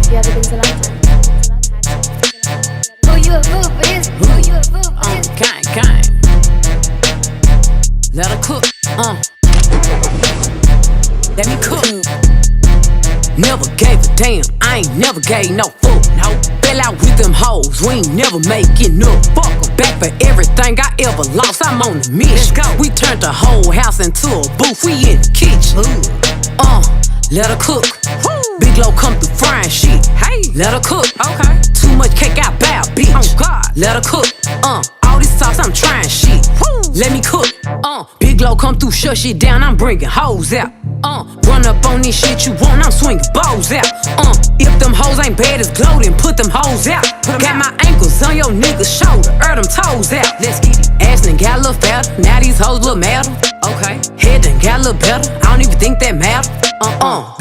you ever been to London? Who you a fool for this? Who you a fool for this? Gang. Let her cook, let me cook. Never gave a damn, I ain't never gave no fuck. No, fell out with them hoes, we ain't never making up. Fuck 'em. Back for everything I ever lost, I'm on the mission. We turned the whole house into a booth, we in the kitchen. Let her cook. Big Low come through frying shit. Hey, let her cook. Okay. Too much cake, I bow, bitch. Oh God, let her cook. All this sauce, I'm trying shit. Let me cook. Big Low come through, shut shit down, I'm bringing hoes out. Run up on this shit you want, I'm swinging balls out. If them hoes ain't bad as Glow, then put them hoes out. Got my ankles on your nigga's shoulder, them toes out. Let's get it. Ass done got a little fatter, now these hoes look madder. Okay. Head done got a little better, I don't even think that matter.